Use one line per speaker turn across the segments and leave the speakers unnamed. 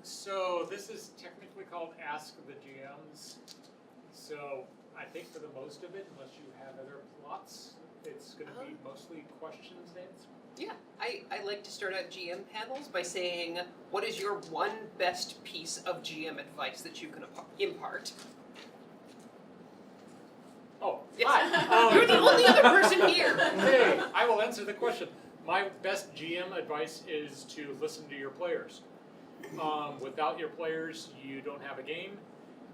So this is technically called Ask the GMs. So I think for the most of it, unless you have other plots, it's going to be mostly questions and answers.
Yeah, I like to start out GM panels by saying, what is your one best piece of GM advice that you can impart?
Oh,
yes.
Hi.
You're the only other person here.
Hey, I will answer the question. My best GM advice is to listen to your players. Without your players, you don't have a game,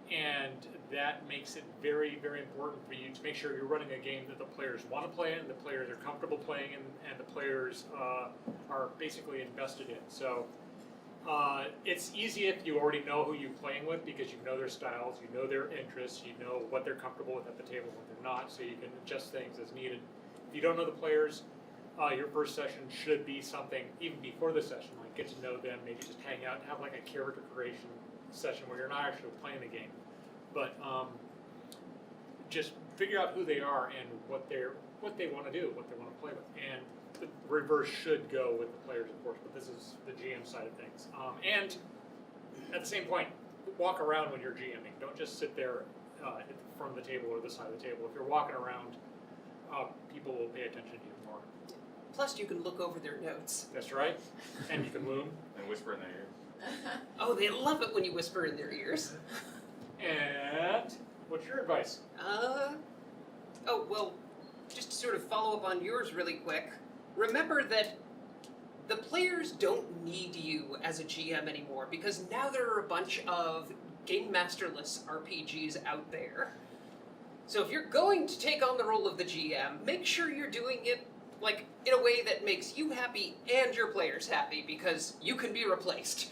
and that makes it very, very important for you to make sure you're running a game that the players want to play in, the players are comfortable playing in, and the players are basically invested in. So it's easy if you already know who you're playing with because you know their styles, you know their interests, you know what they're comfortable with at the table, what they're not, so you can adjust things as needed. If you don't know the players, your first session should be something, even before the session, like get to know them, maybe just hang out and have like a character creation session where you're not actually playing the game. But just figure out who they are and what they want to do, what they want to play with. And the reverse should go with the players, of course, but this is the GM side of things. And at the same point, walk around when you're GMing. Don't just sit there at the front of the table or the side of the table. If you're walking around, people will pay attention to you more.
Plus, you can look over their notes.
That's right. And you can loom.
And whisper in their ear.
Oh, they love it when you whisper in their ears.
And what's your advice?
Oh, well, just to sort of follow up on yours really quick, remember that the players don't need you as a GM anymore because now there are a bunch of game masterless RPGs out there. So if you're going to take on the role of the GM, make sure you're doing it like in a way that makes you happy and your players happy because you can be replaced.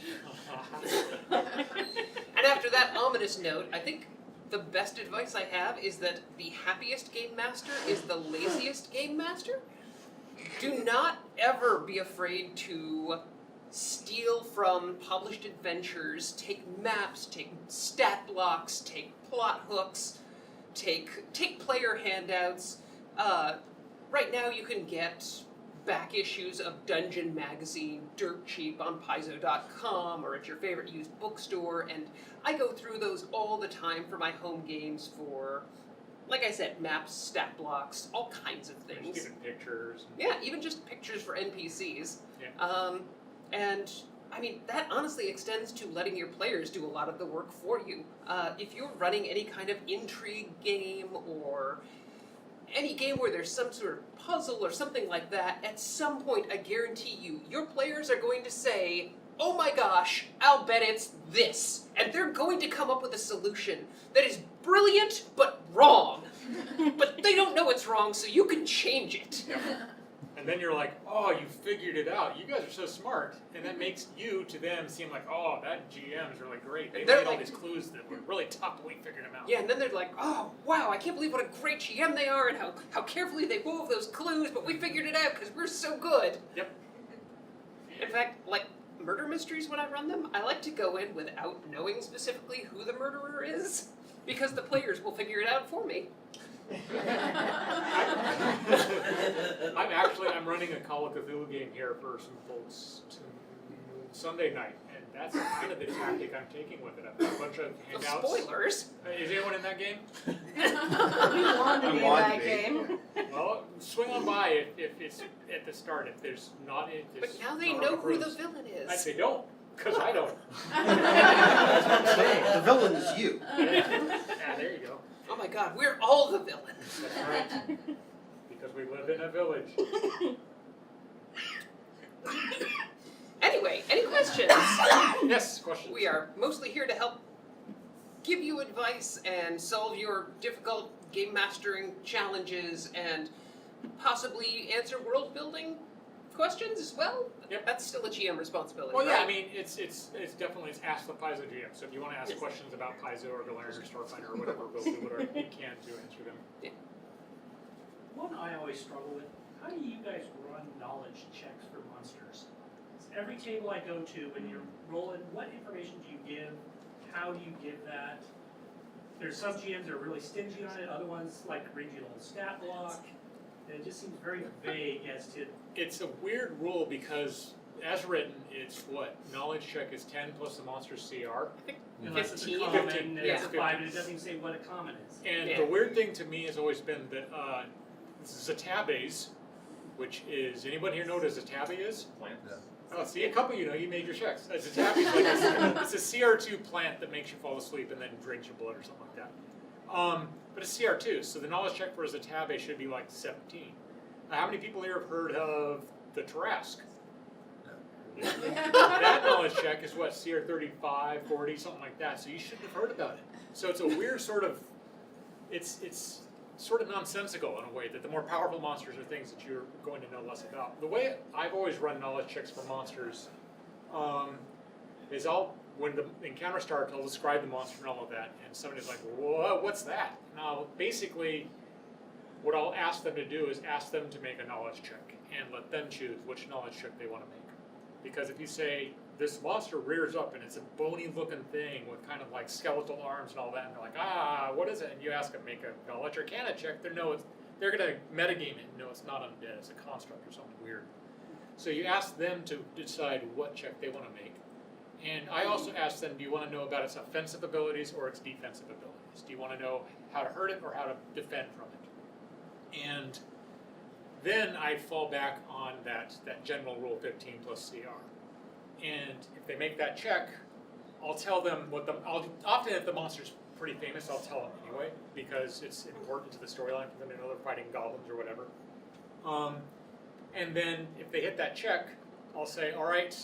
And after that ominous note, I think the best advice I have is that the happiest game master is the laziest game master. Do not ever be afraid to steal from published adventures, take maps, take stat blocks, take plot hooks, take player handouts. Right now you can get back issues of Dungeon Magazine dirt cheap on Paizo.com or at your favorite used bookstore, and I go through those all the time for my home games for, like I said, maps, stat blocks, all kinds of things.
Just even pictures.
Yeah, even just pictures for NPCs.
Yeah.
And I mean, that honestly extends to letting your players do a lot of the work for you. If you're running any kind of intrigue game or any game where there's some sort of puzzle or something like that, at some point, I guarantee you, your players are going to say, oh my gosh, I'll bet it's this. And they're going to come up with a solution that is brilliant, but wrong. But they don't know it's wrong, so you can change it.
Yeah. And then you're like, oh, you figured it out. You guys are so smart. And that makes you, to them, seem like, oh, that GM is really great. They made all these clues that were really tough, but we figured them out.
Yeah, and then they're like, oh, wow, I can't believe what a great GM they are and how carefully they wove those clues, but we figured it out because we're so good.
Yep.
In fact, like murder mysteries when I run them, I like to go in without knowing specifically who the murderer is because the players will figure it out for me.
I'm running a Call of Cthulhu game here for some folks Sunday night, and that's kind of the tactic I'm taking with it. I've got a bunch of handouts.
Spoilers.
Is anyone in that game?
We want to be in that game.
Well, swing on by if it's at the start. If there's not,
But now they know who the villain is.
They don't, because I don't.
That's what I'm saying. The villain is you.
Yeah, there you go.
Oh my God, we're all the villains.
That's right. Because we live in a village.
Anyway, any questions?
Yes, questions.
We are mostly here to help give you advice and solve your difficult game mastering challenges and possibly answer world building questions as well.
Yep.
That's still a GM responsibility.
Well, yeah,
right?
I mean, it's definitely ask the Paizo GM. So if you want to ask questions about Paizo or Goliath or Starfighter or whatever, you can to answer them.
Yeah.
One I always struggle with, how do you guys run knowledge checks for monsters? Every table I go to, when you're rolling, what information do you give? How do you give that? there's some GMs that are really stingy on it, other ones like regional stat block. And it just seems very vague as to,
It's a weird rule because, as written, it's what? Knowledge check is 10 plus the monster's CR.
unless it's a
15.
common,
15,
and
yeah.
it's a 5, and it doesn't even say what a common is.
And
Yeah.
the weird thing to me has always been that Zatabes, which is, anybody here know what a Zatabe is?
Plants.
Oh, see, a couple of you know, you made your checks. A Zatabe is like it's a CR2 plant that makes you fall asleep and then drinks your blood or something like that. But it's CR2, so the knowledge check for a Zatabe should be like 17. Now, how many people here have heard of the Tarask? That knowledge check is what, CR 35, 40, something like that, so you shouldn't have heard about it. So it's a weird sort of, it's sort of nonsensical in a way that the more powerful monsters are things that you're going to know less about. The way I've always run knowledge checks for monsters is when the encounter starts, I'll describe the monster and all of that, and somebody's like, what's that? Now, basically, what I'll ask them to do is ask them to make a knowledge check and let them choose which knowledge check they want to make. Because if you say, this monster rears up and it's a bony looking thing with kind of like skeletal arms and all that, and they're like, what is it? And you ask them to make a knowledge arcana check, they're going to metagame it and know it's not undead, it's a construct or something weird. So you ask them to decide what check they want to make. And I also ask them, do you want to know about its offensive abilities or its defensive abilities? Do you want to know how to hurt it or how to defend from it? And then I fall back on that general rule 15 plus CR. And if they make that check, I'll tell them often if the monster's pretty famous, I'll tell them anyway, because it's important to the storyline for them to know they're fighting goblins or whatever. And then if they hit that check, I'll say, all right,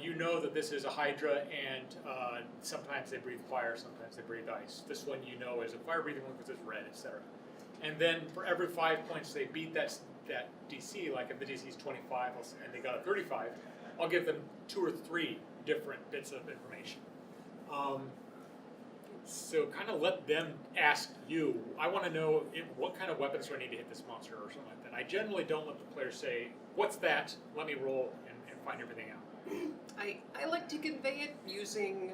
you know that this is a Hydra, and sometimes they breathe fire, sometimes they breathe ice. This one you know is a fire-breathing one because it's red, etc. And then for every 5 points they beat that DC, like if the DC is 25 and they got a 35, I'll give them 2 or 3 different bits of information. So kind of let them ask you, I want to know what kind of weapons do I need to hit this monster or something like that. I generally don't let the player say, what's that? Let me roll and find everything out.
I like to convey it using,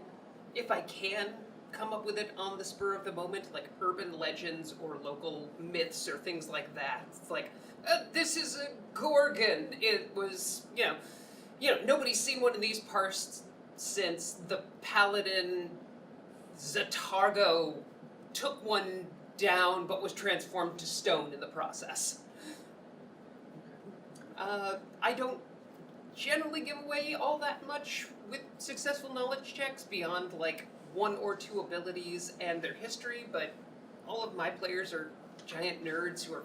if I can, come up with it on the spur of the moment, like urban legends or local myths or things like that. It's like, this is a Gorgon. It was, nobody's seen one of these parts since the paladin Zatargo took one down but was transformed to stone in the process. I don't generally give away all that much with successful knowledge checks beyond like 1 or 2 abilities and their history, but all of my players are giant nerds who are,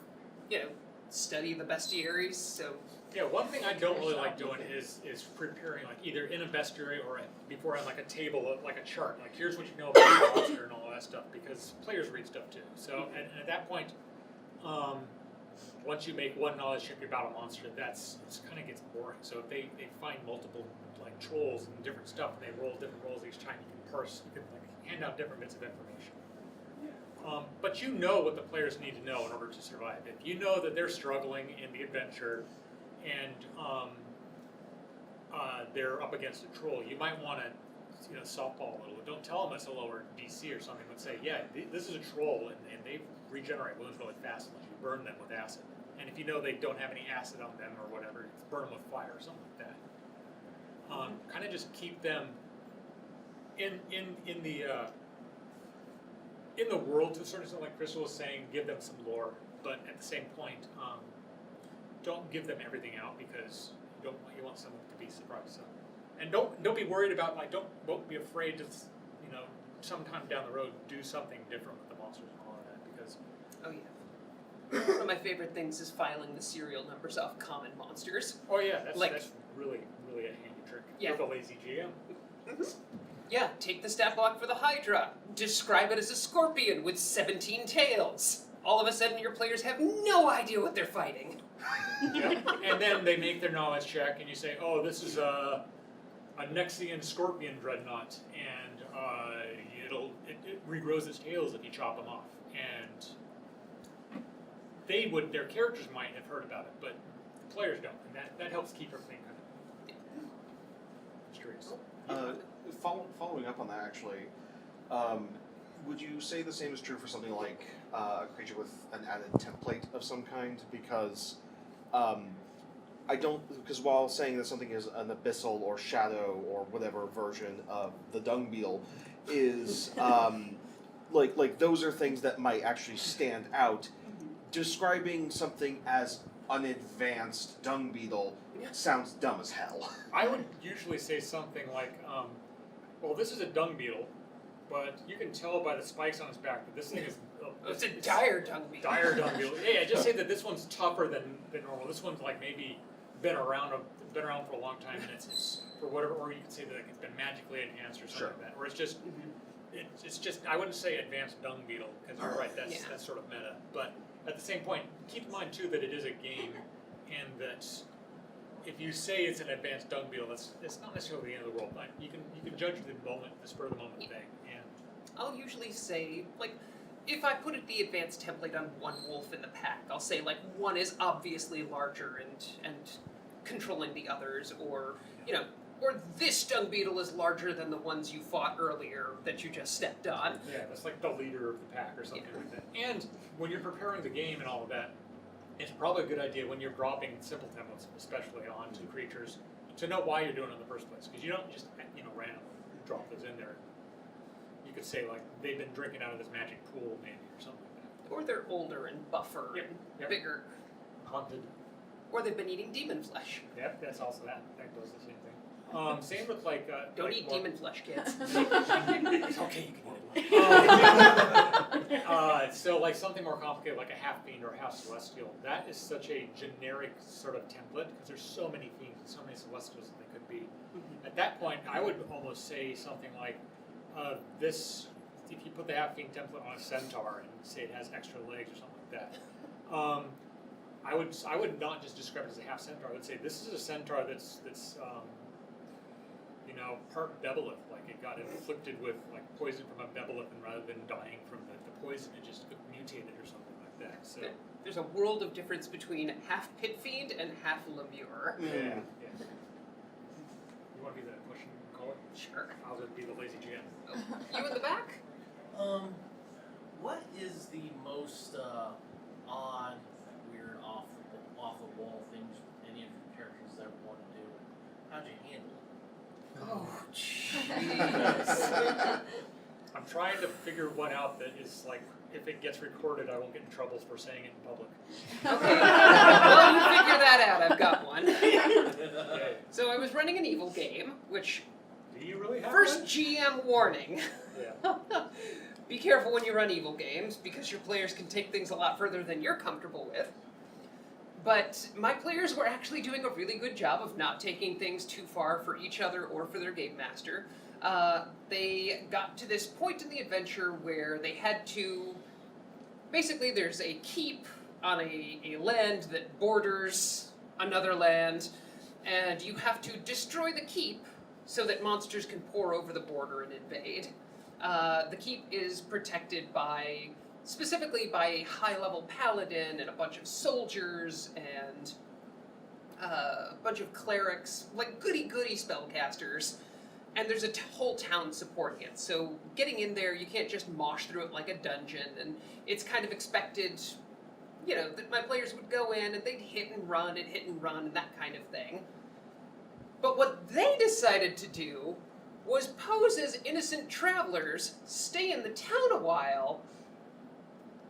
study the bestiaries, so...
Yeah, one thing I don't really like doing is preparing, like, either in a bestiary or before on, like, a table, like a chart. Like, here's what you know about the monster and all that stuff, because players read stuff too. So, and at that point, once you make one knowledge check about a monster, it kind of gets boring. So if they find multiple, like, trolls and different stuff, and they roll different rolls each time, you can hand out different bits of information. But you know what the players need to know in order to survive. If you know that they're struggling in the adventure and they're up against a troll, you might want to softball a little. Don't tell them it's a lower DC or something, but say, yeah, this is a troll and they regenerate wounds really fast unless you burn them with acid. And if you know they don't have any acid on them or whatever, burn them with fire or something like that. Kind of just keep them in the world, to a certain extent, like Crystal was saying, give them some lore, but at the same point, don't give them everything out because you want someone to be surprised. So, and don't be worried about don't be afraid to sometime down the road do something different with the monsters and all of that because.
Oh yeah. One of my favorite things is filing the serial numbers off common monsters.
Oh yeah, that's really a handy trick
Yeah.
with a lazy GM.
Yeah, take the stat block for the Hydra. Describe it as a scorpion with 17 tails. All of a sudden, your players have no idea what they're fighting.
Yeah. And then they make their knowledge check, and you say, "Oh, this is a Nexian scorpion dreadnought, and it regrows its tails if you chop them off." And their characters might have heard about it, but the players don't, and that helps keep everything kind of mysterious.
Following up on that, actually, would you say the same is true for something like a creature with an added template of some kind? Because because while saying that something is an abyssal or shadow or whatever version of the dung beetle is like those are things that might actually stand out. Describing something as an advanced dung beetle sounds dumb as hell.
I would usually say something like, well, this is a dung beetle, but you can tell by the spikes on its back that this thing is...
It's a dire dung beetle.
Dire dung beetle. Yeah, just say that this one's tougher than normal. This one's like maybe been around for a long time, and it's for whatever, or you could say that it's been magically enhanced or something like that. Or it's just, it's just, I wouldn't say advanced dung beetle, because you're right, that's sort of meta. But at the same point, keep in mind too that it is a game, and that if you say it's an advanced dung beetle, it's not necessarily the end of the world. Like, you can judge the spur of the moment thing. And
I'll usually say, like, if I put the advanced template on one wolf in the pack, I'll say, like, one is obviously larger and controlling the others, or, you know, or this dung beetle is larger than the ones you fought earlier that you just stepped on.
yeah, that's like the leader of the pack or something like that. And when you're preparing the game and all of that, it's probably a good idea when you're dropping simple templates, especially onto creatures, to know why you're doing it in the first place. Because you don't just, randomly drop those in there. You could say, like, they've been drinking out of this magic pool, maybe, or something like that.
Or they're older and buffer and bigger.
Haunted.
Or they've been eating demon flesh.
Yep, that's also that. That does the same thing. Same with, like...
Don't
like
eat
more-
demon flesh, kids.
It's okay, you can eat it. So, like, something more complicated, like a half-fiend or a half-celestial, that is such a generic sort of template, because there's so many fiends and so many celestials that they could be. At that point, I would almost say something like, this, if you put the half-fiend template on a centaur and say it has extra legs or something like that, I would not just describe it as a half centaur. I would say this is a centaur that's part Bebolith, like it got inflicted with like poison from a Bebolith, and rather than dying from the poison, it just mutated or something like that. So
There's a world of difference between half pit fiend and half lemure.
yeah. You want to be the question caller?
Sure.
I'll just be the lazy GM.
You in the back?
What is the most odd, weird, off the wall things any of your characters ever want to do? How'd you handle it?
Oh, jeez.
I'm trying to figure one out that is like, if it gets recorded, I won't get in trouble for saying it in public.
Okay. Well, you figure that out. I've got one.
Okay.
So I was running an evil game, which,
Do you really have
first
one?
GM warning.
Yeah.
Be careful when you run evil games, because your players can take things a lot further than you're comfortable with. But my players were actually doing a really good job of not taking things too far for each other or for their game master. They got to this point in the adventure where they had to... Basically, there's a keep on a land that borders another land, and you have to destroy the keep so that monsters can pour over the border and invade. The keep is protected by... specifically by a high-level paladin and a bunch of soldiers and a bunch of clerics, like goody-goody spellcasters, and there's a whole town supporting it. So getting in there, you can't just mosh through it like a dungeon, and it's kind of expected, that my players would go in and they'd hit and run and that kind of thing. But what they decided to do was pose as innocent travelers, stay in the town a while,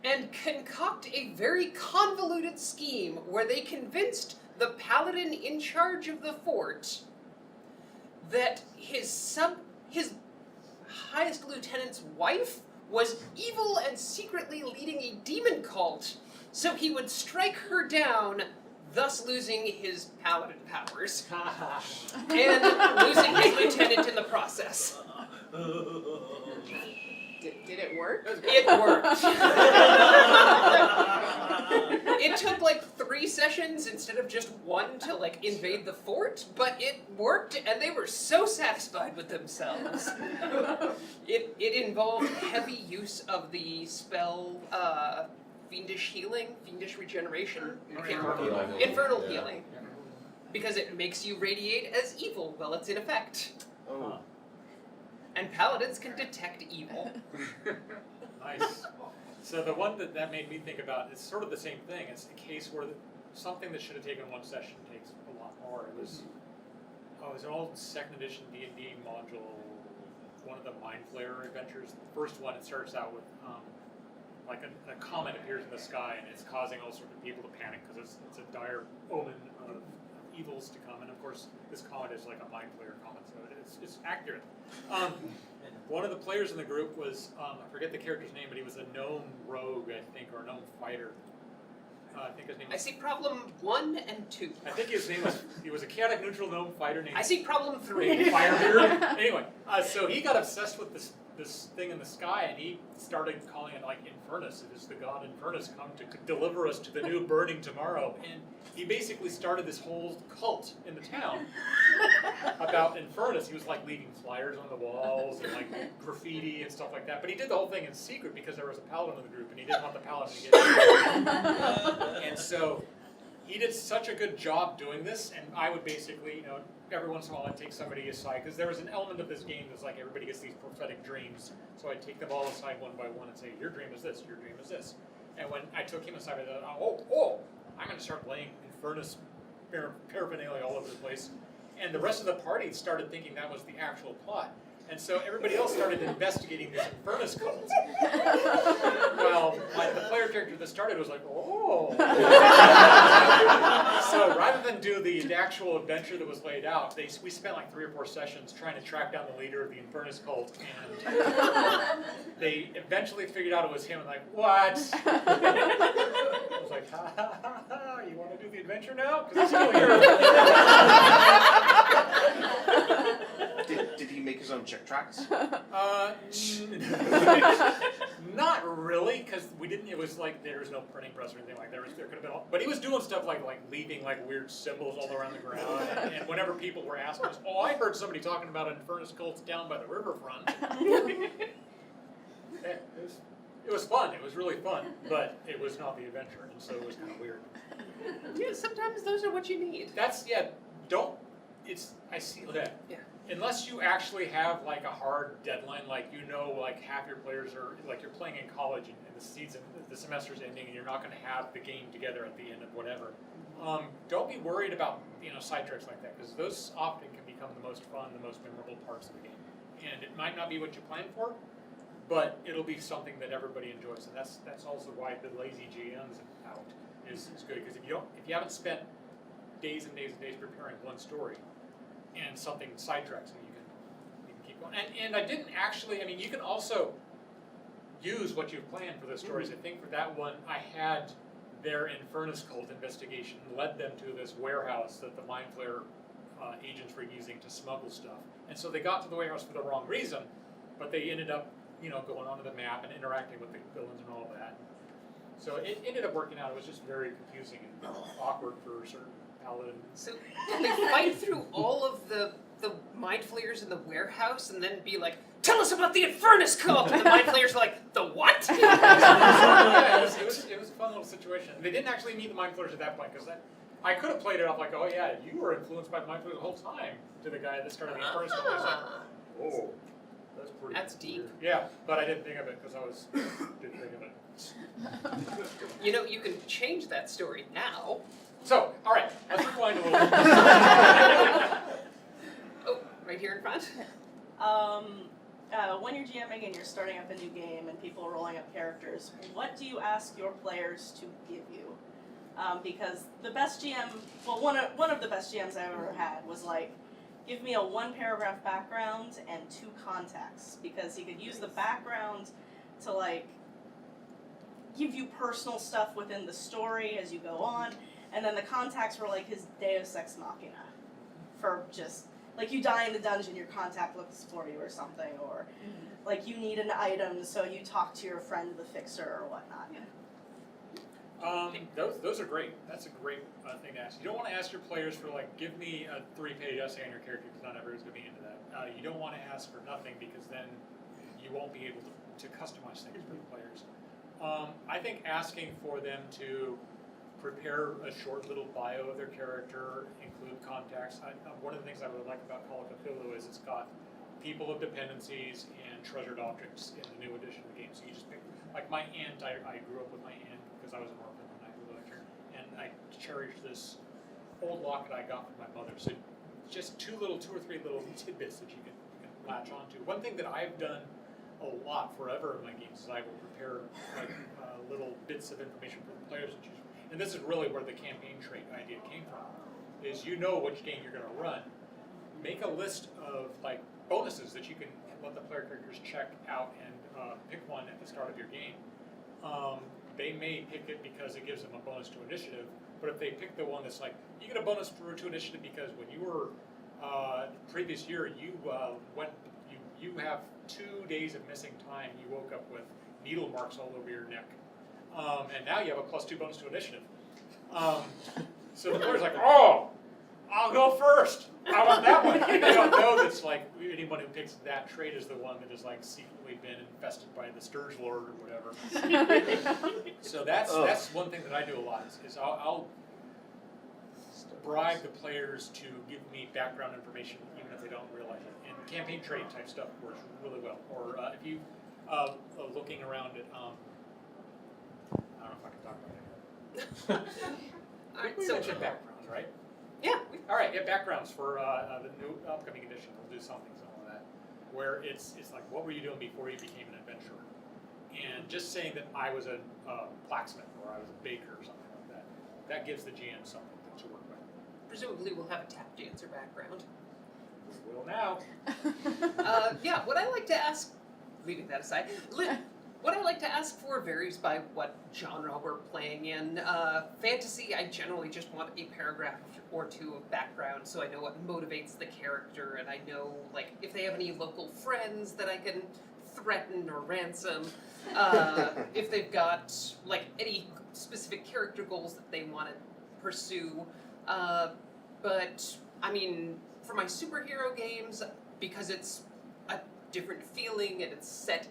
and concoct a very convoluted scheme where they convinced the paladin in charge of the fort that his highest lieutenant's wife was evil and secretly leading a demon cult, so he would strike her down, thus losing his paladin powers, and losing his lieutenant in the process.
Did it work?
It worked. It took like 3 sessions instead of just 1 to like invade the fort, but it worked, and they were so satisfied with themselves. It involved heavy use of the spell fiendish regeneration. I can't remember. Infernal healing. Because it makes you radiate as evil while it's in effect.
Oh.
And paladins can detect evil.
Nice. So the one that made me think about is sort of the same thing. It's a case where something that should have taken one session takes a lot more. It was an old 2nd edition D&D module, one of the Mind Flayer adventures. The first one, it starts out with like a comet appears in the sky and it's causing all sorts of people to panic because it's a dire omen of evils to come. And of course, this comet is like a Mind Flayer comet, so it's accurate. One of the players in the group was, I forget the character's name, but he was a gnome rogue, I think, or a gnome fighter. I think his name
I
was,
see problem 1 and 2.
I think his name was, he was a chaotic neutral gnome fighter named
I see problem 3.
Firebeard. Anyway, so he got obsessed with this thing in the sky, and he started calling it like Infernus. It is the god Infernus come to deliver us to the new burning tomorrow. And he basically started this whole cult in the town about Infernus. He was like leaving flyers on the walls and like graffiti and stuff like that. But he did the whole thing in secret because there was a paladin in the group, and he didn't want the paladin to get it. And so he did such a good job doing this, and I would basically, every once in a while I'd take somebody aside, because there was an element of this game that's like everybody gets these prophetic dreams, so I'd take them all aside one by one and say, your dream is this, your dream is this. And when I took him aside, I thought, I'm going to start laying Infernus paraphernalia all over the place. And the rest of the party started thinking that was the actual plot. And so everybody else started investigating this Infernus cult. Well, like the player character that started was like, oh. So rather than do the actual adventure that was laid out, we spent like 3 or 4 sessions trying to track down the leader of the Infernus cult, and they eventually figured out it was him. And like, what? I was like, ha ha ha ha! You want to do the adventure now? Because I'm still here.
Did he make his own check tracks?
Not really, because we didn't. It was like there was no printing press or anything like that. There could have been, but he was doing stuff like leaving like weird symbols all around the ground. And whenever people were asking us, I heard somebody talking about Infernus cults down by the riverfront. It was fun. It was really fun, but it was not the adventure, and so it was kind of weird.
Yeah, sometimes those are what you need.
I see that.
Yeah.
Unless you actually have like a hard deadline, like like half your players are, like you're playing in college and the semester's ending and you're not going to have the game together at the end of whatever. Don't be worried about sidetracks like that, because those often can become the most fun, the most memorable parts of the game. And it might not be what you planned for, but it'll be something that everybody enjoys, and that's also why the lazy GMs out is good, because if you haven't spent days and days and days preparing one story, and something sidetracks, and you can keep going. And I didn't actually. I mean, you can also use what you've planned for the stories. I think for that one, I had their Infernus cult investigation led them to this warehouse that the Mind Flayer agents were using to smuggle stuff, and so they got to the warehouse for the wrong reason, but they ended up, going onto the map and interacting with the villains and all of that. So it ended up working out. It was just very confusing and awkward for certain paladins.
So did they fight through all of the Mind Flayers in the warehouse and then be like, tell us about the Infernus cult? And the Mind Flayers were like, the what?
Yeah, it was a fun little situation. They didn't actually meet the Mind Flayers at that point, because I could have played it off like, oh yeah, you were influenced by the Mind Flayers the whole time, to the guy that started the Infernus cult. I was like, oh, that's pretty
That's deep.
weird. Yeah, but I didn't think of it because didn't think of it.
You can change that story now.
So, all right, let's rewind a little bit.
Oh, right here in front.
When you're GMing and you're starting up a new game and people are rolling up characters, what do you ask your players to give you? Because the best GM, well, one of the best GMs I ever had was like, give me a 1-paragraph background and 2 contacts, because he could use the background to like give you personal stuff within the story as you go on, and then the contacts were like his Deus Ex Machina, for just like you die in the dungeon, your contact looks for you or something, or like you need an item, so you talk to your friend the fixer or whatnot.
Those are great. That's a great thing to ask. You don't want to ask your players for like, give me a 3-page essay on your character, because not everyone's going to be into that. You don't want to ask for nothing, because then you won't be able to customize things for the players. I think asking for them to prepare a short little bio of their character, include contacts. One of the things I really like about Call of Cthulhu is it's got people of dependencies and treasured objects in the new edition of the game. So you just pick, like my aunt, I grew up with my aunt because I was an orphan when I was there, and I cherished this old locket I got from my mother. So just two or three little tidbits that you can latch onto. One thing that I've done a lot forever in my games is I will prepare like little bits of information for the players to choose. And this is really where the campaign trait idea came from. Is you know which game you're going to run. Make a list of like bonuses that you can let the player characters check out and pick one at the start of your game. They may pick it because it gives them a bonus to initiative, but if they pick the one that's like, you get a bonus to initiative because when you were the previous year, you have 2 days of missing time. You woke up with needle marks all over your neck, and now you have a +2 bonus to initiative. So the player's like, oh, I'll go first. I want that one. And they don't know that's like anyone who picks that trait is the one that has like secretly been infested by the Sturge Lord or whatever. So that's one thing that I do a lot is I'll bribe the players to give me background information even if they don't realize it. And campaign trait type stuff works really well. Or if you looking around at I don't know if I can talk about it.
Alright,
We
so
mentioned backgrounds, right?
yeah,
All right, yeah, backgrounds for the new upcoming edition. We'll do something similar to that, where it's like, what were you doing before you became an adventurer? And just saying that I was a blacksmith or I was a baker or something like that, that gives the GM something to work with.
presumably we'll have a tap dancer background.
We will now.
Yeah, what I like to ask, leaving that aside, what I like to ask for varies by what genre we're playing in. Fantasy, I generally just want a paragraph or two of background so I know what motivates the character and I know like if they have any local friends that I can threaten or ransom, if they've got like any specific character goals that they want to pursue. But I mean, for my superhero games, because it's a different feeling and it's set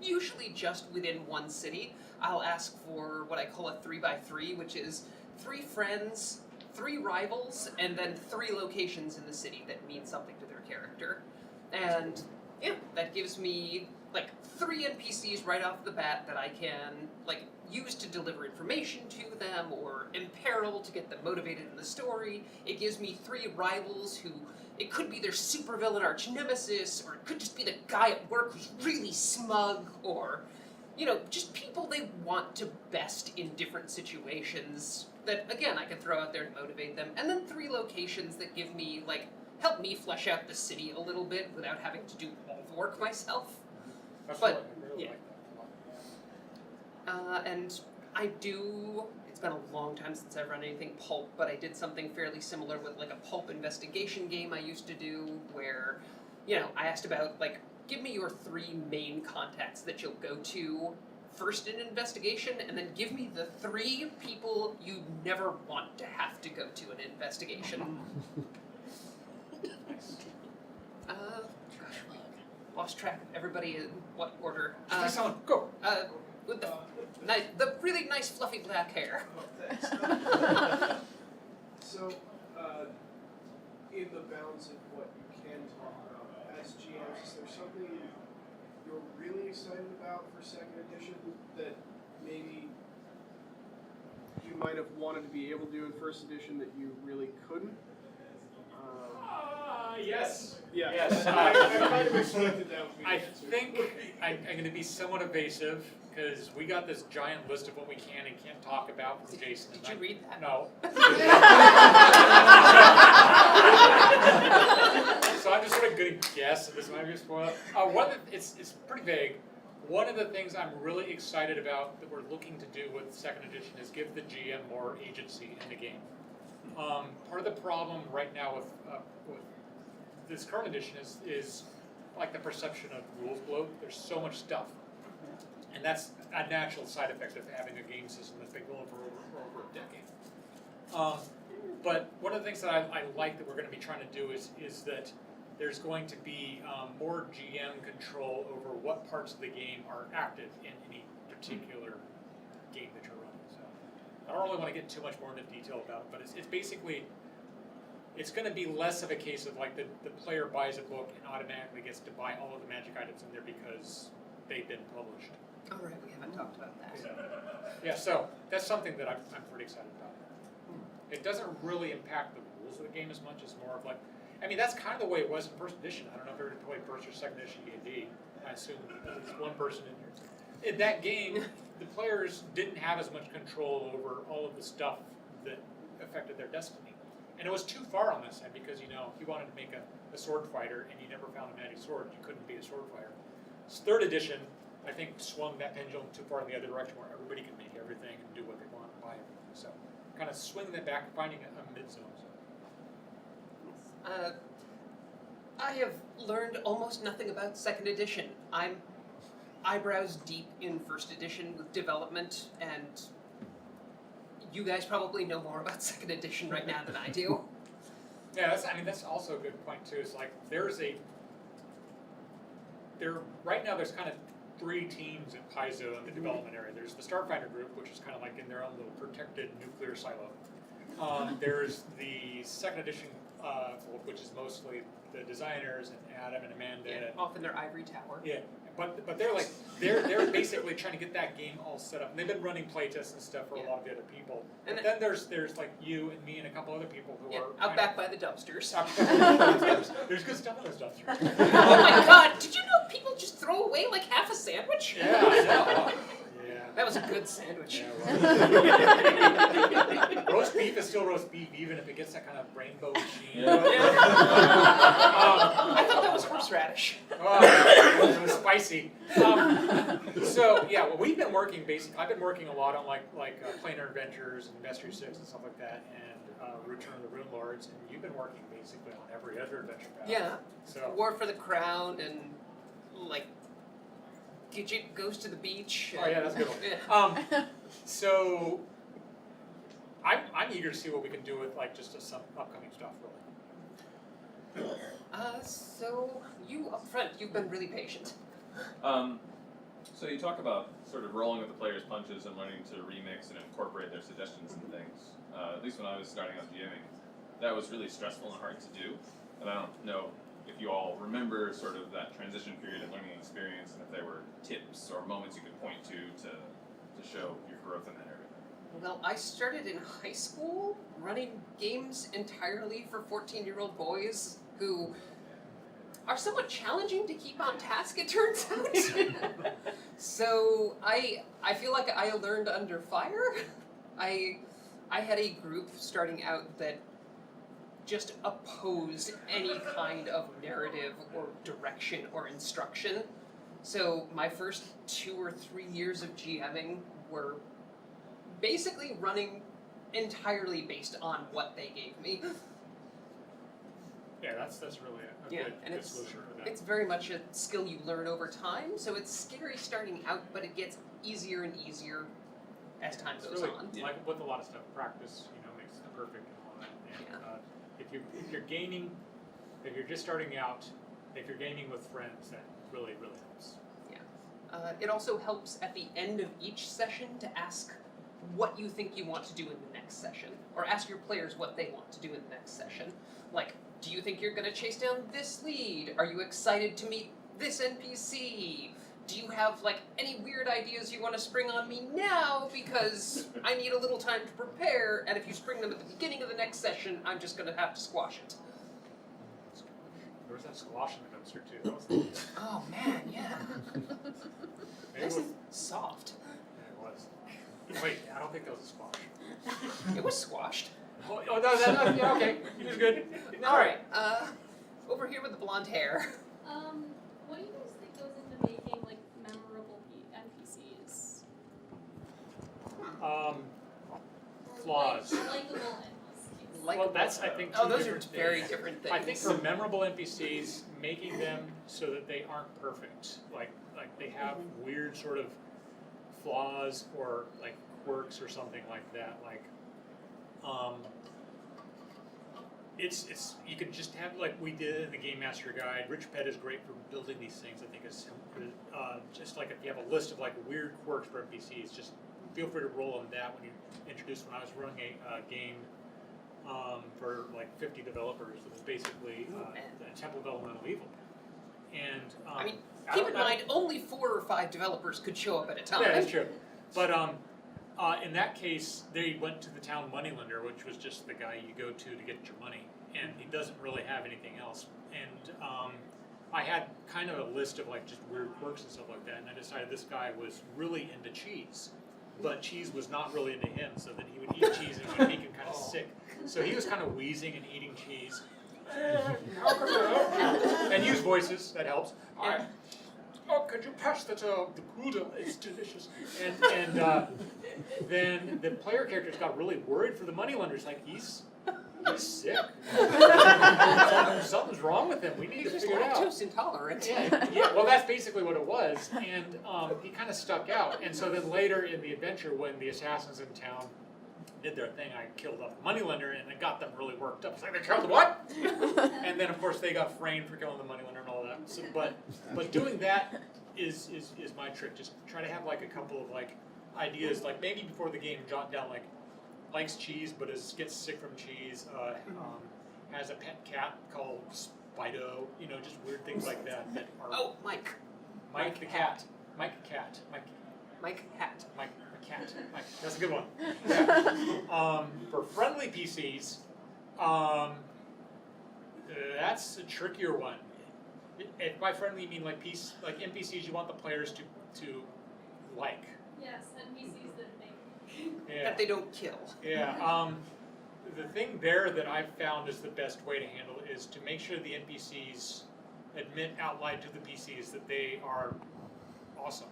usually just within one city, I'll ask for what I call a 3x3, which is 3 friends, 3 rivals, and then 3 locations in the city that mean something to their character. And yeah, that gives me like 3 NPCs right off the bat that I can like use to deliver information to them or imperil to get them motivated in the story. It gives me 3 rivals who, it could be their supervillain arch nemesis, or it could just be the guy at work who's really smug, or, you know, just people they want to best in different situations that, again, I can throw out there to motivate them. And then 3 locations that give me, like, help me flesh out the city a little bit without having to do all the work myself.
That's
But,
what I really
yeah.
like that a lot.
And I do, it's been a long time since I've run anything pulp, but I did something fairly similar with like a pulp investigation game I used to do where, you know, I asked about like, give me your 3 main contacts that you'll go to first in an investigation, and then give me the 3 people you never want to have to go to an investigation. Gosh, lost track of everybody in what order.
Someone, go.
With the really nice fluffy black hair.
Oh, thanks. So, in the bounds of what you can talk about, as GMs, is there something you're really excited about for 2nd edition that maybe you might have wanted to be able to do in 1st edition that you really couldn't?
Yes.
Yeah.
Yes.
I kind of expected that would be the
I
answer.
think I'm going to be somewhat evasive because we got this giant list of what we can and can't talk about from Jason.
Did you read that?
No. So I'm just sort of going to guess, and this might be a spoiler. It's pretty vague. One of the things I'm really excited about that we're looking to do with 2nd edition is give the GM more agency in the game. Part of the problem right now with this current edition is like the perception of rules bloat. There's so much stuff, and that's a natural side effect of having a game system that's been going for over a decade. But one of the things that I like that we're going to be trying to do is that there's going to be more GM control over what parts of the game are active in any particular game that you're running. So I don't really want to get too much more into detail about it, but it's basically it's going to be less of a case of like the player buys a book and automatically gets to buy all of the magic items in there because they've been published.
All right, we haven't talked about that.
Yeah, so that's something that I'm pretty excited about. It doesn't really impact the rules of the game as much as more of like, I mean, that's kind of the way it was in first edition. I don't know if everybody played first or second edition D&D. I assume there's one person in here. In that game, the players didn't have as much control over all of the stuff that affected their destiny. And it was too far on this side because, you know, if you wanted to make a sword fighter and you never found a magic sword, you couldn't be a sword fighter. Third edition, I think, swung that pendulum too far in the other direction where everybody can make everything and do what they want and buy everything. So kind of swinging that back, finding a mid-zone.
I have learned almost nothing about second edition. I'm eyebrows deep in first edition with development, and you guys probably know more about second edition right now than I do.
Yeah, that's also a good point too. It's like right now there's kind of 3 teams at Paizo in the development area. There's the Starfinder group, which is kind of like in their own little protected nuclear silo. There's the second edition, which is mostly the designers and Adam and Amanda.
Yeah, off in their ivory tower.
Yeah, but they're basically trying to get that game all set up. And they've been running playtests and stuff for a lot of the other people.
And
but then there's like you and me and a couple other people who are
out back by the dumpsters.
There's good stuff in those dumpsters.
Oh my god, did you know people just throw away like half a sandwich?
Yeah, I know. Yeah.
That was a good sandwich.
Yeah, roast beef is still roast beef, even if it gets that kind of rainbow sheen.
Yeah.
I thought that was horseradish.
It was spicy. So yeah, well, we've been working I've been working a lot on like Planar Adventures and Mastery 6 and stuff like that, and Return of the Rune Lords, and you've been working basically on every other adventure path.
Yeah.
So
War for the Crown and like Gidget goes to the beach.
oh yeah, that's a good one.
Yeah.
So I'm eager to see what we can do with like just some upcoming stuff, really.
So you up front, you've been really patient.
So you talk about sort of rolling with the players' punches and learning to remix and incorporate their suggestions and things. At least when I was starting out GMing, that was really stressful and hard to do. And I don't know if you all remember sort of that transition period and learning experience, and if there were tips or moments you could point to show your growth in that area.
Well, I started in high school running games entirely for 14-year-old boys who are somewhat challenging to keep on task, it turns out. So I feel like I learned under fire. I had a group starting out that just opposed any kind of narrative or direction or instruction. So my first 2 or 3 years of GMing were basically running entirely based on what they gave me.
Yeah, that's really a good solution for that.
It's very much a skill you learn over time, so it's scary starting out, but it gets easier and easier as time
It's
goes
really,
on.
like with a lot of stuff, practice, makes it perfect and all that. And if you're gaining, if you're just starting out, if you're gaming with friends, that really, really helps.
It also helps at the end of each session to ask what you think you want to do in the next session, or ask your players what they want to do in the next session. Like, do you think you're going to chase down this lead? Are you excited to meet this NPC? Do you have like any weird ideas you want to spring on me now because I need a little time to prepare, and if you spring them at the beginning of the next session, I'm just going to have to squash it.
There was that squash in the dumpster too. That was
Oh man, yeah.
maybe
Nice
it was,
and soft.
yeah, it was. Wait, I don't think that was a squash.
It was squashed.
Oh, no, yeah, okay. It was good.
All right. Over here with the blonde hair.
What do you guys think goes into making like memorable NPCs?
Flaws.
Or, like, likable NPCs.
Well, that's, I think,
Oh,
two
those are
different
very
things.
different things.
I think for memorable NPCs, making them so that they aren't perfect, like they have weird sort of flaws or like quirks or something like that. Like, it's you could just have like we did in the Game Master Guide. Rich Pet is great for building these things. I think is just like if you have a list of like weird quirks for NPCs, just feel free to roll on that when you introduce. When I was running a game for like 50 developers. It was basically a Temple of Elemental Evil. And
I mean, keep in mind, only 4 or 5 developers could show up at a time.
yeah, that's true. But in that case, they went to the town moneylender, which was just the guy you go to get your money, and he doesn't really have anything else. And I had kind of a list of like just weird quirks and stuff like that, and I decided this guy was really into cheese, but cheese was not really into him, so that he would eat cheese and it would make him kind of sick. So he was kind of wheezing and eating cheese. How could I help you? And use voices, that helps. Oh, could you pass that? The Gouda is delicious. And then the player characters got really worried for the moneylenders. Like, he's sick. Something's wrong with him. We need to figure it out.
Lactose intolerant.
Yeah, well, that's basically what it was. And he kind of stuck out. And so then later in the adventure, when the assassins in town did their thing, I killed off the moneylender, and it got them really worked up. It's like, they killed the what? And then, of course, they got framed for killing the moneylender and all that. So, but doing that is my trick. Just try to have like a couple of like ideas, like maybe before the game, jot down like likes cheese but gets sick from cheese. Has a pet cat called Spido. You know, just weird things like that. That are
Mike.
Mike the cat. Mike cat.
Mike Hat.
Mike. Cat. That's a good one. Yeah. For friendly PCs, that's a trickier one. If by friendly you mean like NPCs you want the players to like.
Yes, NPCs that make.
Yeah.
That they don't kill.
Yeah. The thing there that I've found is the best way to handle it is to make sure the NPCs admit out loud to the PCs that they are awesome.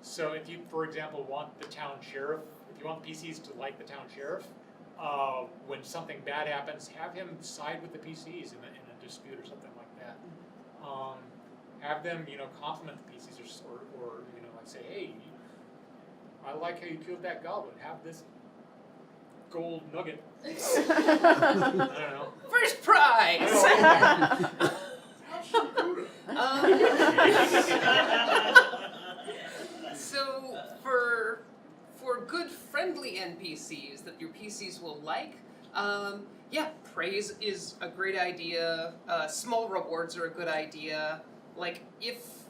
So if you, for example, want the town sheriff, if you want PCs to like the town sheriff, when something bad happens, have him side with the PCs in a dispute or something like that. Have them, compliment the PCs or like say, hey, I like how you killed that goblin. Have this gold nugget. I don't know.
First prize! So for good friendly NPCs that your PCs will like, praise is a great idea. Small rewards are a good idea. Like if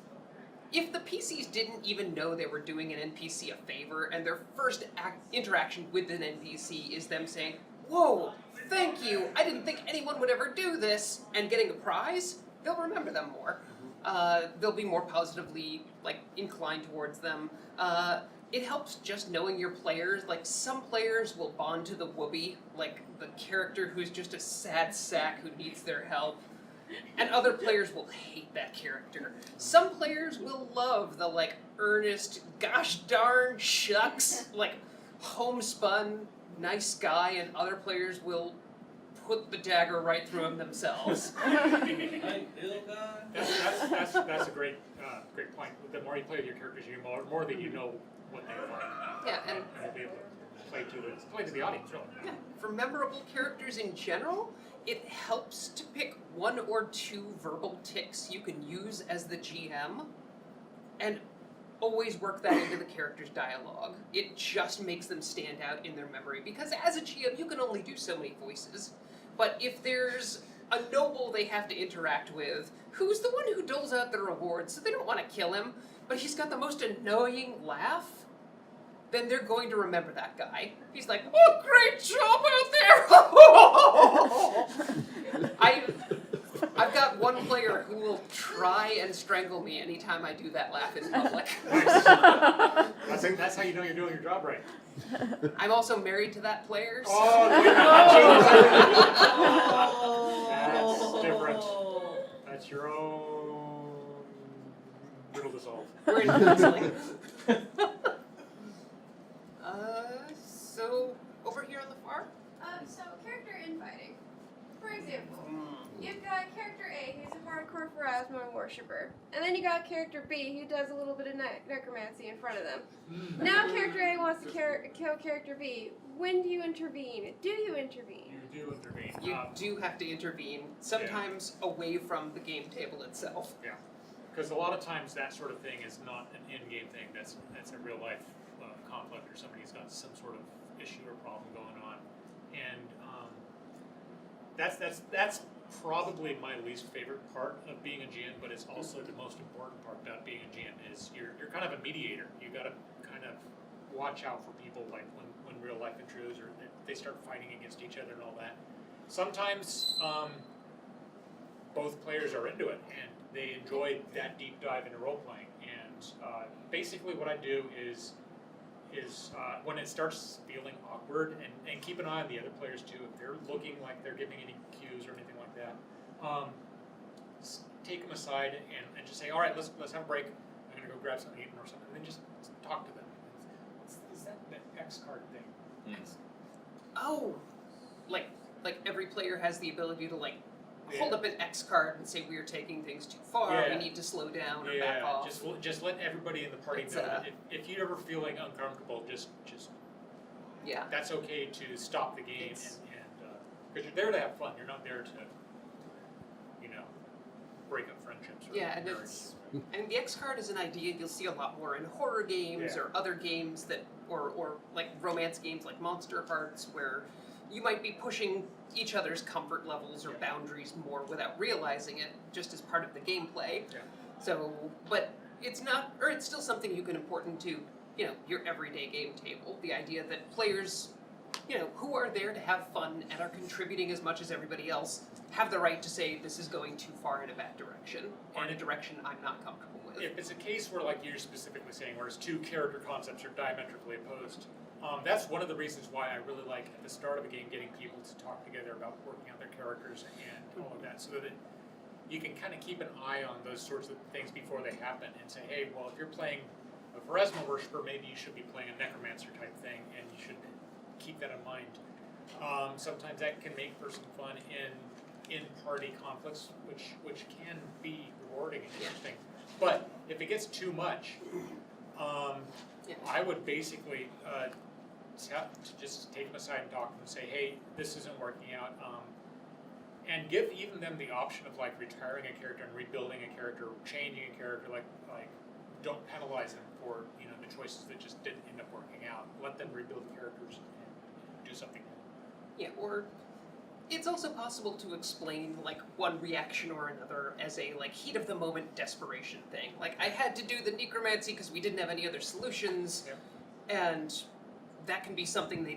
the PCs didn't even know they were doing an NPC a favor, and their first interaction with an NPC is them saying, "Whoa, thank you! I didn't think anyone would ever do this," and getting a prize, they'll remember them more. They'll be more positively inclined towards them. It helps just knowing your players. Like, some players will bond to the whoopee, like the character who's just a sad sack who needs their help. And other players will hate that character. Some players will love the earnest, gosh darn shucks, homespun, nice guy, and other players will put the dagger right through him themselves.
That's a great point. The more you play with your characters, more that you know what they like.
Yeah, and
you'll be able to play to the audience, really.
yeah, for memorable characters in general, it helps to pick 1 or 2 verbal tics you can use as the GM, and always work that into the character's dialogue. It just makes them stand out in their memory, because as a GM, you can only do so many voices. But if there's a noble they have to interact with, who's the one who doles out the rewards, so they don't want to kill him, but he's got the most annoying laugh, then they're going to remember that guy. He's like, "Oh, great job out there!" I've got one player who will try and strangle me anytime I do that laugh in public.
That's how you know you're doing your job right.
I'm also married to that player, so...
That's different. That's your own riddle to solve.
We're in counseling. So, over here on the far?
So character infighting. For example, you've got character A, who's a hardcore Pharasma worshipper, and then you got character B, who does a little bit of necromancy in front of them. Now character A wants to kill character B. When do you intervene? Do you intervene?
You do intervene.
You do have to intervene, sometimes away from the game table itself.
Yeah, because a lot of times that sort of thing is not an in-game thing. That's a real-life conflict, or somebody's got some sort of issue or problem going on, and that's probably my least favorite part of being a GM, but it's also the most important part about being a GM is you're kind of a mediator. You got to kind of watch out for people like when real life intrudes or they start fighting against each other and all that. Sometimes both players are into it and they enjoy that deep dive into role playing. And basically, what I do is when it starts feeling awkward, and keep an eye on the other players too. If they're looking like they're giving any cues or anything like that, take them aside and just say, all right, let's have a break. I'm gonna go grab something to eat or something, and then just talk to them. Is that the X card thing?
Oh, like every player has the ability to like hold up an X card and say we are taking things too far.
Yeah.
We need to slow down or back off.
Just let everybody in the party
It's,
know that if you're ever feeling uncomfortable, just
Yeah.
that's okay to stop the game
It's-
and because you're there to have fun. You're not there to break up friendships. Or
Yeah, and
marriages.
and the X card is an idea you'll see a lot more in horror games
Yeah.
or other games that or like romance games like Monster Hearts where you might be pushing each other's comfort levels or
Yeah.
boundaries more without realizing it, just as part of the gameplay.
Yeah.
So, but it's not, or it's still something you can import into, your everyday game table. The idea that players, who are there to have fun and are contributing as much as everybody else, have the right to say this is going too far in a bad direction or in a direction I'm not comfortable with.
If it's a case where, like you're specifically saying, where it's two character concepts are diametrically opposed, that's one of the reasons why I really like at the start of a game getting people to talk together about working out their characters and all of that, so that you can kind of keep an eye on those sorts of things before they happen and say, hey, well, if you're playing a Pharasma worshiper, maybe you should be playing a necromancer type thing, and you should keep that in mind. Sometimes that can make for some fun in party conflicts, which can be rewarding and interesting. But if it gets too much, I would basically just take them aside and talk to them and say, hey, this isn't working out. And give even them the option of like retiring a character and rebuilding a character, changing a character. Like don't penalize them for the choices that just didn't end up working out. Let them rebuild the characters and do something.
Yeah, or it's also possible to explain like one reaction or another as a like heat of the moment desperation thing. Like I had to do the necromancy because we didn't have any other solutions, and that can be something they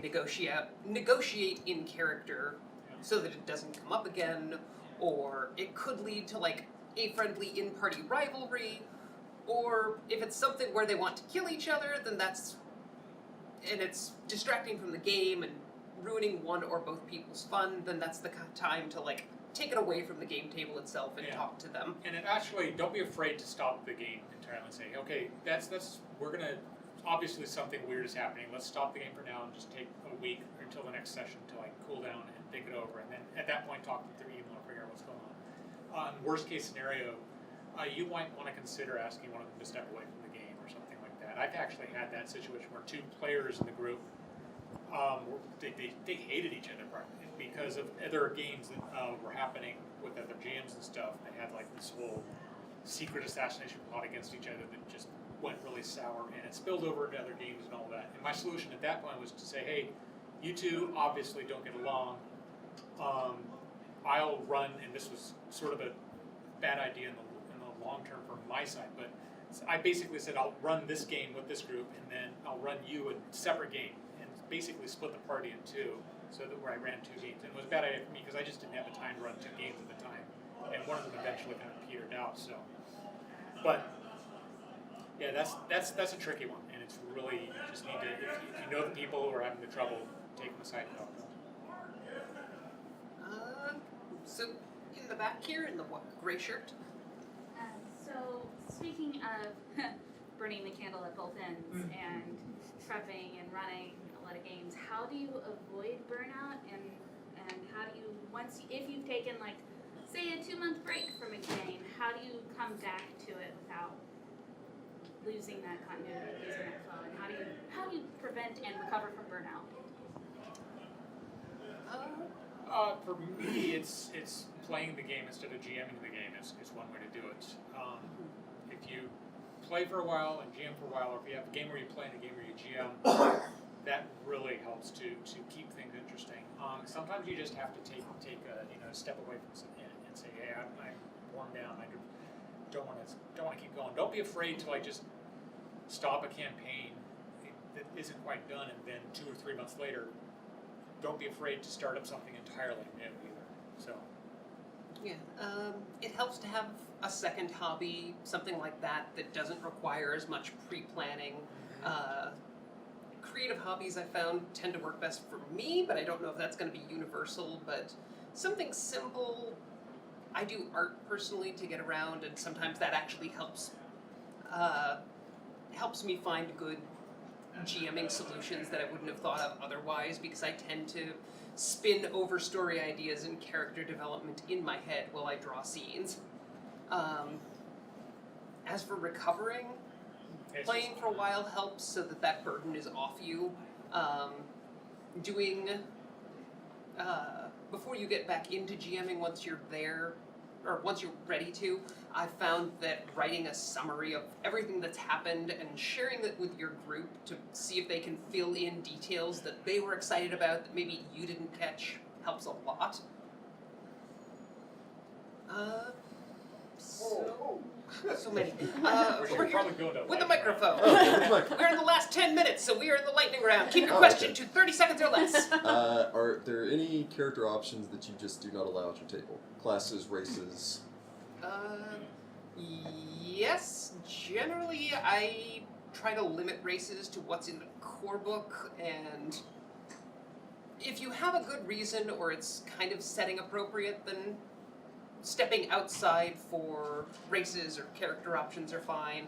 negotiate in character so that it doesn't come up again, or it could lead to like a friendly in-party rivalry, or if it's something where they want to kill each other, then and it's distracting from the game and ruining one or both people's fun, then that's the time to like take it away from the game table itself and talk to them.
And it actually, don't be afraid to stop the game entirely and say, okay, we're gonna, obviously something weird is happening, let's stop the game for now and just take a week until the next session to like cool down and think it over, and then at that point talk them through email and figure out what's going on. Worst case scenario, you might want to consider asking one of them to step away from the game or something like that. I've actually had that situation where two players in the group, they hated each other because of other games that were happening with other GMs and stuff. They had like this whole secret assassination plot against each other that just went really sour, and it spilled over into other games and all that. And my solution at that point was to say, hey, you two obviously don't get along. I'll run, and this was sort of a bad idea in the long term from my side, but I basically said I'll run this game with this group, and then I'll run you a separate game, and basically split the party in two, so that where I ran two games. And it was a bad idea for me because I just didn't have the time to run two games at the time, and one of them eventually kind of petered out. So, but yeah, that's a tricky one, and it's really, you just need to, if you know the people who are having the trouble, take them aside and talk to them.
So in the back here, in the gray shirt.
So speaking of burning the candle at both ends and prepping and running a lot of games, how do you avoid burnout, and how do you, if you've taken like say a 2-month break from a game, how do you come back to it without losing that continuity, losing that flow, and how do you prevent and recover from burnout?
For me, it's playing the game instead of GMing the game is one way to do it. If you play for a while and GM for a while, or if you have a game where you play and a game where you GM, that really helps to keep things interesting. Sometimes you just have to take a step away from something and say, hey, I'm worn down. I don't want to keep going. Don't be afraid to just stop a campaign that isn't quite done, and then 2 or 3 months later, don't be afraid to start up something entirely new either. So.
Yeah, it helps to have a second hobby, something like that doesn't require as much pre-planning. Creative hobbies I found tend to work best for me, but I don't know if that's going to be universal. But something simple, I do art personally to get around, and sometimes that actually helps me find good GMing solutions that I wouldn't have thought of otherwise, because I tend to spin over story ideas and character development in my head while I draw scenes. As for recovering, playing for a while helps so that burden is off you. Doing, before you get back into GMing, once you're there, or once you're ready to, I found that writing a summary of everything that's happened and sharing it with your group to see if they can fill in details that they were excited about that maybe you didn't catch helps a lot. So many. We're here with the microphone. We're in the last 10 minutes, so we are in the lightning round. Keep your question to 30 seconds or less.
Are there any character options that you just do not allow at your table? Classes, races?
Yes. Generally, I try to limit races to what's in the core book, and if you have a good reason or it's kind of setting appropriate, then stepping outside for races or character options are fine.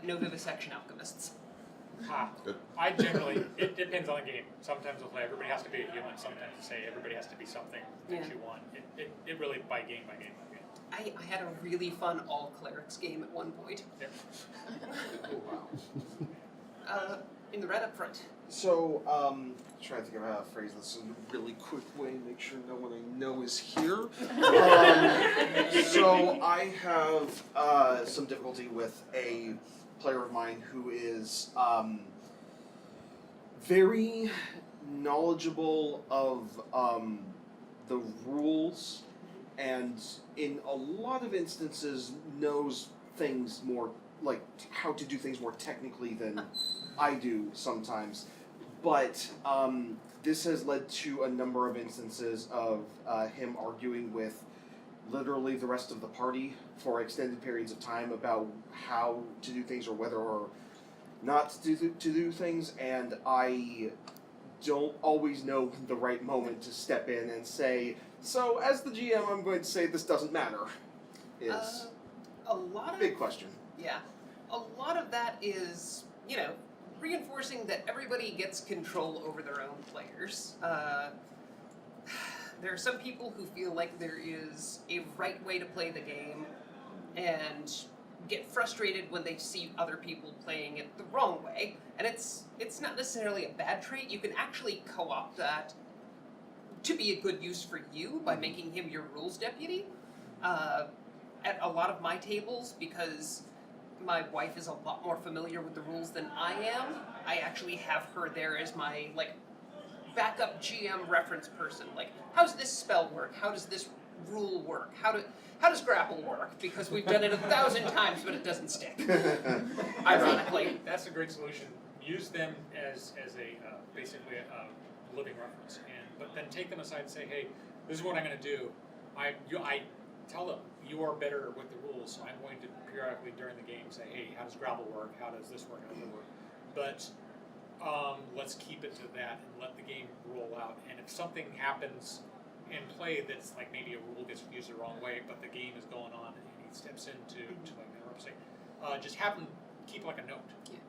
No vivisection alchemists.
Good.
I generally, it depends on the game. Sometimes I'll play everybody has to be a human. Sometimes I say everybody has to be something that you want. It really by game by game by game.
I had a really fun all clerics game at one point.
Yep.
In the red up front.
So, trying to think of how to phrase this in a really quick way, make sure no one I know is here. So I have some difficulty with a player of mine who is very knowledgeable of the rules, and in a lot of instances knows things more, like how to do things more technically than I do sometimes. But this has led to a number of instances of him arguing with literally the rest of the party for extended periods of time about how to do things or whether or not to do things, and I don't always know the right moment to step in and say, so as the GM I'm going to say this doesn't matter. Is
a lot of
big question.
Yeah. A lot of that is, reinforcing that everybody gets control over their own players. There are some people who feel like there is a right way to play the game and get frustrated when they see other people playing it the wrong way. And it's not necessarily a bad trait. You can actually co-opt that to be a good use for you by making him your rules deputy. At a lot of my tables, because my wife is a lot more familiar with the rules than I am, I actually have her there as my, backup GM reference person. How does this spell work? How does this rule work? How does grapple work? Because we've done it 1,000 times, but it doesn't stick. Ironically.
That's a great solution. Use them as basically a living reference, but then take them aside and say, hey, this is what I'm going to do. I tell them, you are better with the rules, so I'm going to periodically during the game say, hey, how does grapple work? How does this work? How does it work? But let's keep it to that and let the game roll out. And if something happens in play that's maybe a rule gets used the wrong way, but the game is going on and he steps into interrupt, just have them keep a note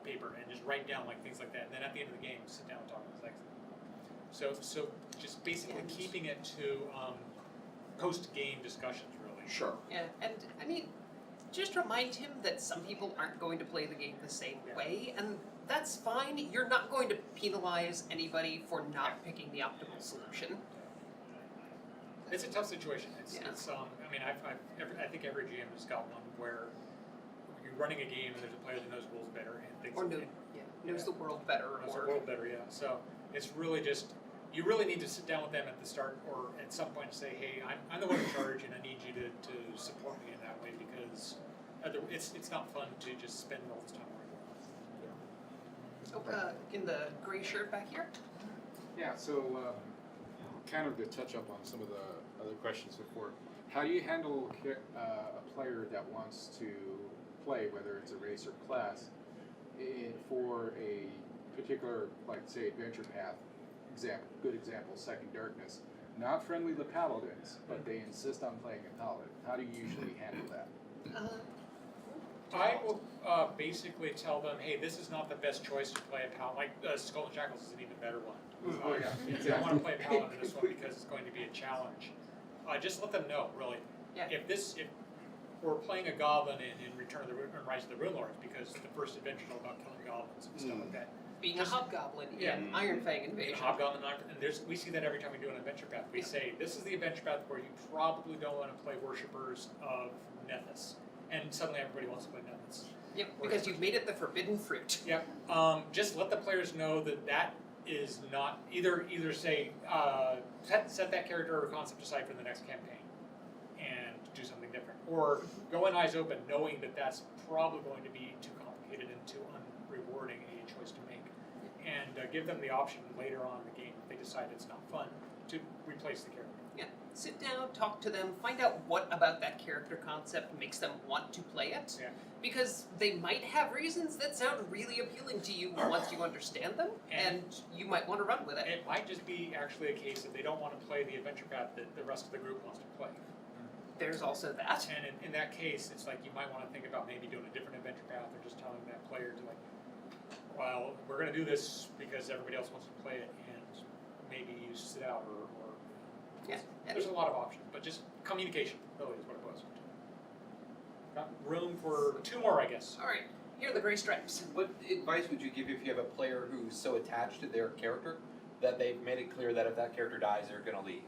paper and just write down things like that. And then at the end of the game, sit down and talk about things. So just basically keeping it to post-game discussions, really.
Sure.
Yeah, and just remind him that some people aren't going to play the game the same way, and that's fine. You're not going to penalize anybody for not picking the optimal solution.
It's a tough situation. I think every GM has got one where you're running a game and there's a player that knows rules better and things.
knows the world better,
knows the
or
world better, yeah. So it's really just, you really need to sit down with them at the start or at some point and say, hey, I'm the one in charge and I need you to support me in that way because it's not fun to just spend all this time worrying about it.
in the gray shirt back here.
Yeah, so kind of to touch up on some of the other questions before, how do you handle a player that wants to play, whether it's a race or class, for a particular, like say, adventure path? Good example, Second Darkness. Not friendly to paladins, but they insist on playing a paladin. How do you usually handle that?
I will basically tell them, hey, this is not the best choice to play a paladin. Like Skull and Shackles is an even better one.
Oh, yeah,
I want to play a paladin in this one because it's going to be a challenge. Just let them know, really.
Yeah.
If we're playing a goblin in Return of the Rise of the Rune Lords, because the first adventure is all about killing goblins and stuff like that.
Being a hobgoblin
Yeah.
in Iron Fang Invasion.
Hobgoblin, and we see that every time we do an adventure path. We say, this is the adventure path where you probably don't want to play worshippers of Nethys. And suddenly everybody wants to play Nethys.
Yep, because you've made it the forbidden fruit.
Yep. Just let the players know that is not, either say, set that character or concept aside for the next campaign and do something different. Or go in eyes open knowing that that's probably going to be too complicated and too unrewarding a choice to make. And give them the option later on in the game, if they decide it's not fun, to replace the character.
Yeah, sit down, talk to them, find out what about that character concept makes them want to play it.
Yeah.
Because they might have reasons that sound really appealing to you once you understand them, and you might want to run with it.
It might just be actually a case that they don't want to play the adventure path that the rest of the group wants to play.
There's also that.
And in that case, it's like you might want to think about maybe doing a different adventure path or just telling that player to like, well, we're going to do this because everybody else wants to play it, and maybe you sit out or
Yeah.
there's a lot of options, but just communication really is what it was. Got room for 2 more, I guess.
All right, here are the gray stripes.
What advice would you give if you have a player who's so attached to their character that they've made it clear that if that character dies, they're going to leave?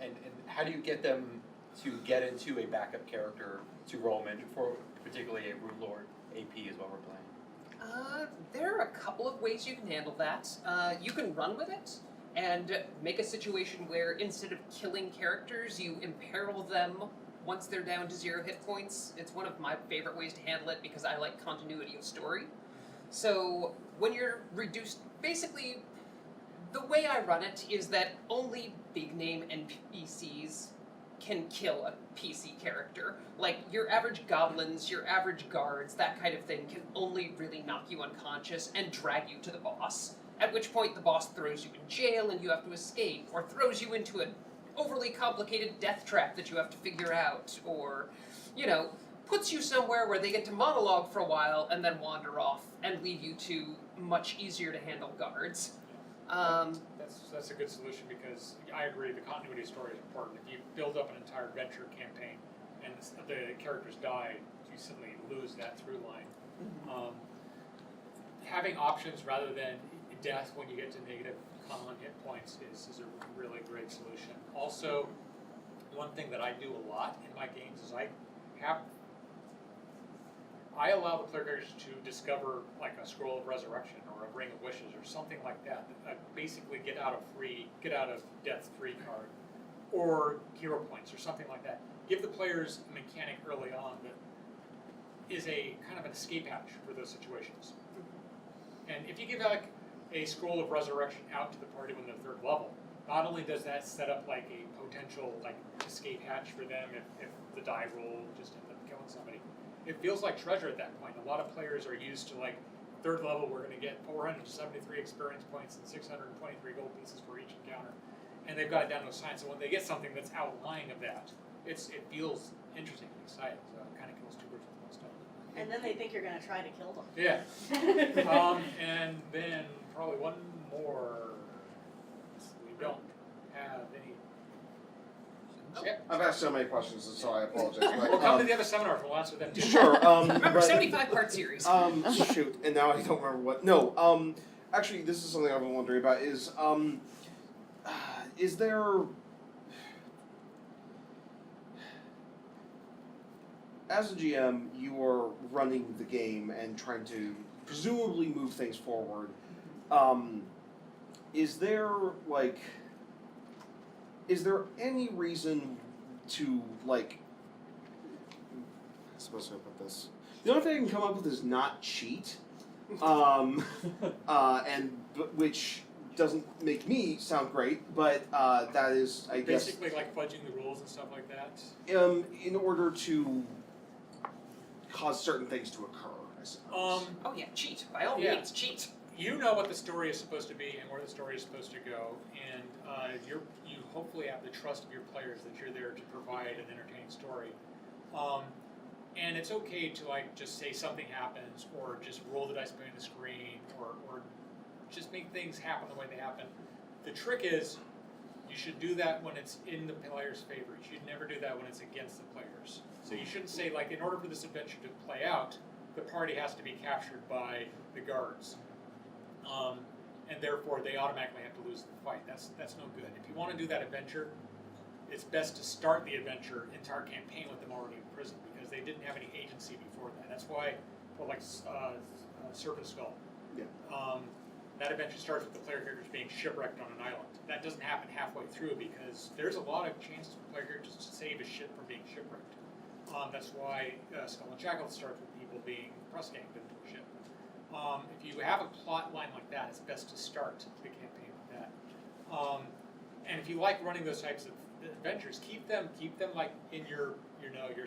And how do you get them to get into a backup character to roll them in for particularly a Rune Lord AP is what we're playing?
There are a couple of ways you can handle that. You can run with it and make a situation where instead of killing characters, you imperil them once they're down to 0 hit points. It's one of my favorite ways to handle it because I like continuity of story. So when you're reduced, basically, the way I run it is that only big name NPCs can kill a PC character. Like your average goblins, your average guards, that kind of thing can only really knock you unconscious and drag you to the boss. At which point the boss throws you in jail and you have to escape, or throws you into an overly complicated death trap that you have to figure out, or, puts you somewhere where they get to monologue for a while and then wander off and leave you to much easier to handle guards.
That's a good solution because I agree the continuity story is important. If you build up an entire adventure campaign and the characters die, you suddenly lose that through line. Having options rather than death when you get to negative common hit points is a really great solution. Also, one thing that I do a lot in my games is I allow the player characters to discover like a scroll of resurrection or a ring of wishes or something like that. Basically get out of death free card, or hero points or something like that. Give the players a mechanic early on that is a kind of an escape hatch for those situations. And if you give like a scroll of resurrection out to the party when they're 3rd level, not only does that set up like a potential like escape hatch for them if the die roll just ends up killing somebody. It feels like treasure at that point. A lot of players are used to like 3rd level, we're going to get 473 experience points and 623 gold pieces for each encounter, and they've got it down to a science. So when they get something that's outlying of that, it feels interesting and exciting. So it kind of kills 2 birds with 1 stone.
And then they think you're going to try to kill them.
Yeah. And then probably one more. We don't have any.
I've asked so many questions, so I apologize. But,
We'll come to the other seminars. We'll answer them too.
Sure.
Remember,
but,
75-part series.
Shoot, and now I don't remember what. No. Actually, this is something I've been wondering about. Is there, as a GM, you are running the game and trying to presumably move things forward. Is there any reason to like? I'm supposed to put this. The only thing I can come up with is not cheat, which doesn't make me sound great, but that is, I guess,
Basically, like fudging the rules and stuff like that.
in order to cause certain things to occur, I suppose.
Oh yeah, cheat. By all
Yeah.
means, cheat.
You know what the story is supposed to be and where the story is supposed to go, and you hopefully have the trust of your players that you're there to provide an entertaining story. And it's okay to like just say something happens, or just roll the dice behind the screen, or just make things happen the way they happen. The trick is, you should do that when it's in the player's favor. You should never do that when it's against the players. So you shouldn't say like, in order for this adventure to play out, the party has to be captured by the guards. And therefore they automatically have to lose the fight. That's no good. If you want to do that adventure, it's best to start the adventure, entire campaign with them already in prison, because they didn't have any agency before that. That's why, for like Serpent Skull, that adventure starts with the player characters being shipwrecked on an island. That doesn't happen halfway through because there's a lot of chances for player characters to save a ship from being shipwrecked. That's why Skull and Shackles starts with people being press ganged into a ship. If you have a plot line like that, it's best to start the campaign with that. And if you like running those types of adventures, keep them like in your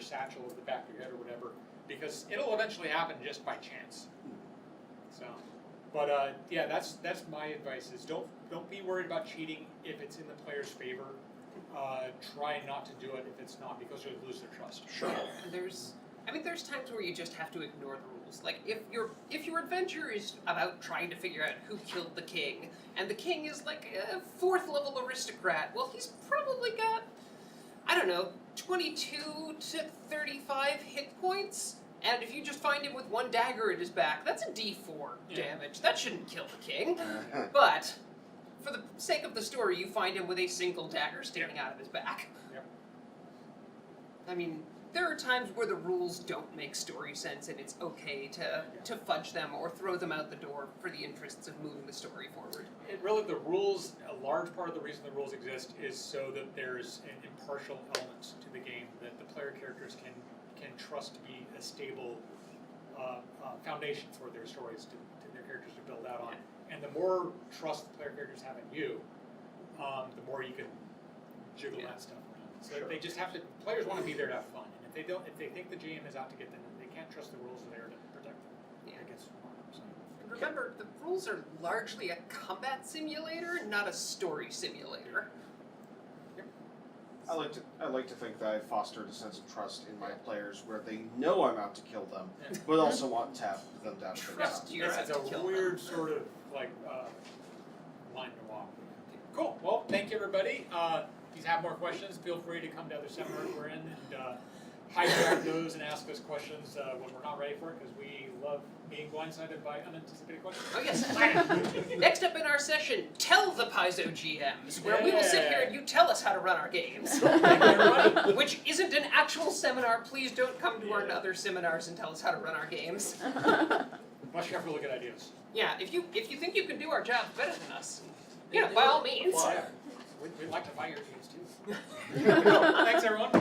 satchel at the back of your head or whatever, because it'll eventually happen just by chance. So, but yeah, that's my advice: is don't be worried about cheating if it's in the player's favor. Try not to do it if it's not, because you'll lose their trust.
Sure.
And there's times where you just have to ignore the rules. Like if your adventure is about trying to figure out who killed the king, and the king is like a 4th level aristocrat, well, he's probably got, I don't know, 22 to 35 hit points. And if you just find him with 1 dagger in his back, that's a D4 damage. That shouldn't kill the king. But for the sake of the story, you find him with a single dagger sticking out of his back.
Yep.
I mean, there are times where the rules don't make story sense, and it's okay to fudge them or throw them out the door for the interests of moving the story forward.
The rules, a large part of the reason the rules exist is so that there's an impartial element to the game, that the player characters can trust to be a stable foundation for their stories, to their characters to build out on. And the more trust the player characters have in you, the more you can jiggle that stuff around. So they just have to, players want to be there to have fun. And if they think the GM is out to get them, they can't trust the rules are there to protect them against harm. So.
And remember, the rules are largely a combat simulator, not a story simulator.
I like to think that I've fostered a sense of trust in my players, where they know I'm out to kill them, but also want to have them to have
Trust
them.
you're out to
It's a
kill
weird
them.
sort of like line to walk. Cool. Well, thank you, everybody. If you have more questions, feel free to come to other seminars we're in and hijack those and ask us questions when we're not ready for it, because we love being blindsided by unanticipated questions.
Oh yes. Next up in our session, Tell the Paizo GMs, where we will sit here and you tell us how to run our games.
Thank you, everybody.
Which isn't an actual seminar. Please don't come to our other seminars and tell us how to run our games.
Much you have really good ideas.
Yeah, if you think you can do our job better than us, by all means.
Well, yeah. We'd like to buy your games too. Thanks, everyone.